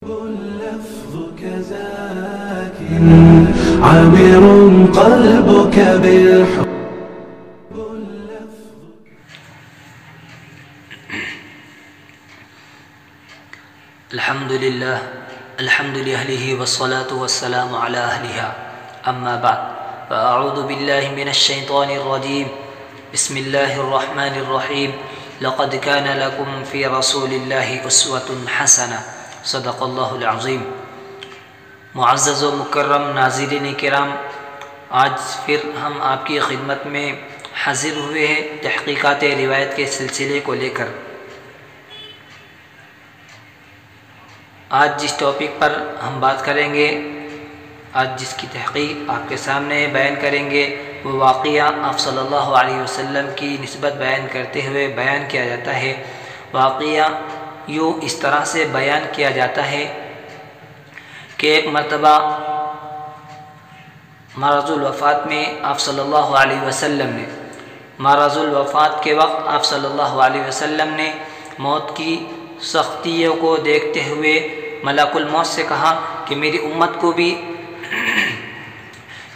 لفظك زاك عامر قلبك بالحب. الحمد لأهله والصلاة والسلام على أهلها أما بعد فأعوذ بالله من الشيطان الرجيم بسم الله الرحمن الرحيم لقد كان لكم في رسول الله أسوة حسنة صدق اللہ العظیم۔ معزز و مکرم ناظرین کرام، آج پھر ہم آپ کی خدمت میں حاضر ہوئے ہیں تحقیقات روایت کے سلسلے کو لے کر۔ آج جس ٹاپک پر ہم بات کریں گے، آج جس کی تحقیق آپ کے سامنے بیان کریں گے، وہ واقعہ آپ صلی اللہ علیہ وسلم کی نسبت بیان کرتے ہوئے بیان کیا جاتا ہے۔ واقعہ یوں اس طرح سے بیان کیا جاتا ہے کہ ایک مرتبہ مرض الوفات میں آپ صلی اللہ علیہ وسلم نے مرض الوفات کے وقت آپ صلی اللہ علیہ وسلم نے موت کی سختیوں کو دیکھتے ہوئے ملک الموت سے کہا کہ میری امت کو بھی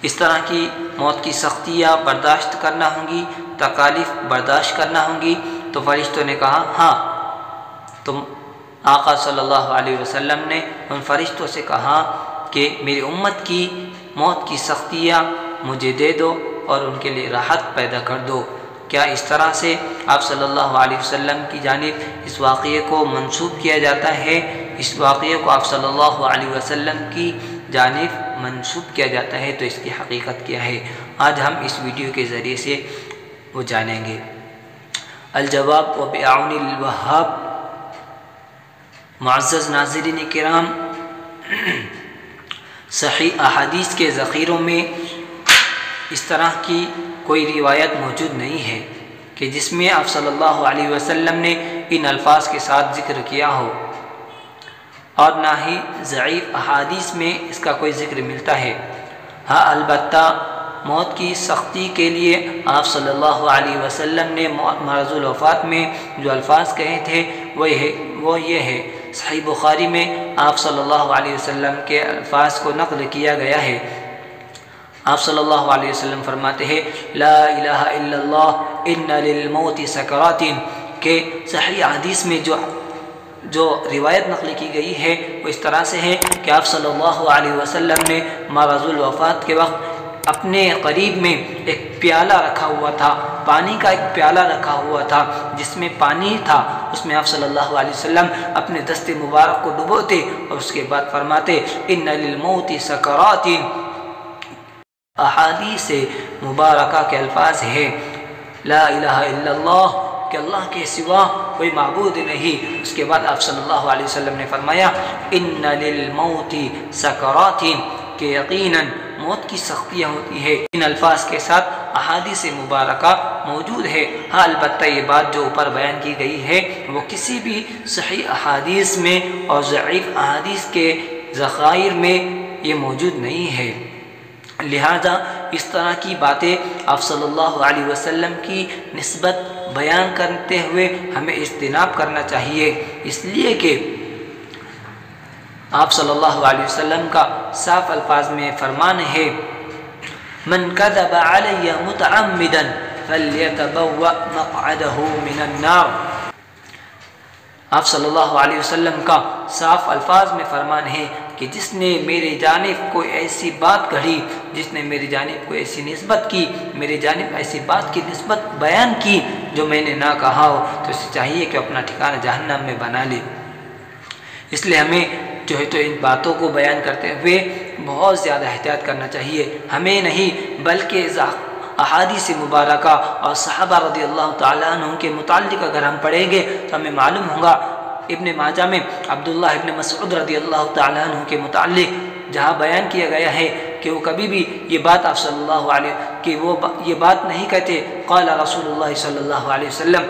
اس طرح کی موت کی سختیاں برداشت کرنا ہوں گی، تکالیف برداشت کرنا ہوں گی۔ تو فرشتوں نے کہا ہاں۔ تو آقا صلی اللہ علیہ وسلم نے ان فرشتوں سے کہا کہ میری امت کی موت کی سختیاں مجھے دے دو اور ان کے لیے راحت پیدا کر دو۔ کیا اس طرح سے آپ صلی اللہ علیہ وسلم کی جانب اس واقعے کو منسوب کیا جاتا ہے؟ اس واقعے کو آپ صلی اللہ علیہ وسلم کی جانب منسوب کیا جاتا ہے، تو اس کی حقیقت کیا ہے؟ آج ہم اس ویڈیو کے ذریعے سے وہ جانیں گے۔ الجواب و بعون الوہاب۔ معزز ناظرین کرام، صحیح احادیث کے ذخیروں میں اس طرح کی کوئی روایت موجود نہیں ہے کہ جس میں آپ صلی اللہ علیہ وسلم نے ان الفاظ کے ساتھ ذکر کیا ہو، اور نہ ہی ضعیف احادیث میں اس کا کوئی ذکر ملتا ہے۔ ہاں، البتہ موت کی سختی کے لیے آپ صلی اللہ علیہ وسلم نے مرض الوفات میں جو الفاظ کہے تھے وہ یہ ہے۔ صحیح بخاری میں آپ صلی اللہ علیہ وسلم کے الفاظ کو نقل کیا گیا ہے۔ آپ صلی اللہ علیہ وسلم فرماتے ہیں لا الہ الا اللہ ان للموت سکرات، کہ صحیح حدیث میں جو روایت نقل کی گئی ہے وہ اس طرح سے ہے کہ آپ صلی اللہ علیہ وسلم نے مرض الوفات کے وقت اپنے قریب میں ایک پیالہ رکھا ہوا تھا، پانی کا ایک پیالہ رکھا ہوا تھا جس میں پانی تھا، اس میں آپ صلی اللہ علیہ وسلم اپنے دست مبارک کو ڈبوتے اور اس کے بعد فرماتے ان للموت سکرات۔ احادیث مبارکہ کے الفاظ ہیں لا الہ الا اللہ، کہ اللہ کے سوا کوئی معبود نہیں۔ اس کے بعد آپ صلی اللہ علیہ وسلم نے فرمایا ان للموت سکرات، کہ یقیناً موت کی سختیاں ہوتی ہے۔ ان الفاظ کے ساتھ احادیث مبارکہ موجود ہے۔ ہاں، البتہ یہ بات جو اوپر بیان کی گئی ہے وہ کسی بھی صحیح احادیث میں اور ضعیف احادیث کے ذخائر میں یہ موجود نہیں ہے۔ لہذا اس طرح کی باتیں آپ صلی اللہ علیہ وسلم کی نسبت بیان کرتے ہوئے ہمیں اجتناب کرنا چاہیے، اس لیے کہ آپ صلی اللہ علیہ وسلم کا صاف الفاظ میں فرمان ہے من کذب علی متعمدا فلیتبوأ مقعدہ من النار۔ آپ صلی اللہ علیہ وسلم کا صاف الفاظ میں فرمان ہے کہ جس نے میری جانب کوئی ایسی بات کہی، جس نے میری جانب کوئی ایسی نسبت کی، میری جانب ایسی بات کی نسبت بیان کی جو میں نے نہ کہا ہو، تو اسے چاہیے کہ اپنا ٹھکانہ جہنم میں بنا لے۔ اس لیے ہمیں جو ہے تو ان باتوں کو بیان کرتے ہوئے بہت زیادہ احتیاط کرنا چاہیے، ہمیں نہیں بلکہ احادیث مبارکہ اور صحابہ رضی اللہ تعالیٰ عنہ کے متعلق اگر ہم پڑھیں گے تو ہمیں معلوم ہوگا۔ ابن ماجہ میں عبداللہ ابن مسعود رضی اللہ تعالیٰ عنہ کے متعلق جہاں بیان کیا گیا ہے کہ وہ کبھی بھی یہ بات آپ صلی اللہ علیہ کہ وہ یہ بات نہیں کہتے قال رسول اللہ صلی اللہ علیہ وسلم،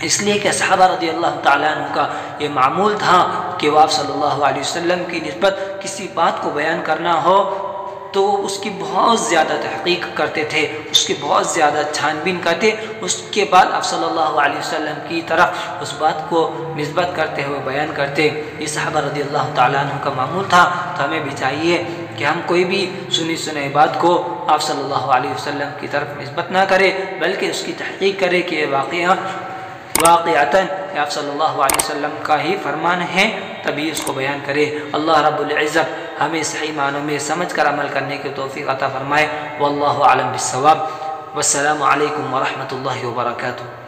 اس لیے کہ صحابہ رضی اللہ تعالیٰ عنہ کا یہ معمول تھا کہ وہ آپ صلی اللہ علیہ وسلم کی نسبت کسی بات کو بیان کرنا ہو تو اس کی بہت زیادہ تحقیق کرتے تھے، اس کی بہت زیادہ چھان بین کرتے، اس کے بعد آپ صلی اللہ علیہ وسلم کی طرف اس بات کو نسبت کرتے ہوئے بیان کرتے۔ یہ صحابہ رضی اللہ تعالیٰ عنہ کا معمول تھا۔ تو ہمیں بھی چاہیے کہ ہم کوئی بھی سنی سنائی بات کو آپ صلی اللہ علیہ وسلم کی طرف نسبت نہ کرے، بلکہ اس کی تحقیق کرے کہ یہ واقعتاً آپ صلی اللہ علیہ وسلم کا ہی فرمان ہے، تبھی اس کو بیان کرے۔ اللہ رب العزت ہمیں صحیح معنوں میں سمجھ کر عمل کرنے کی توفیق عطا فرمائے۔ واللہ اعلم بالصواب۔ والسلام علیکم ورحمۃ اللہ وبرکاتہ۔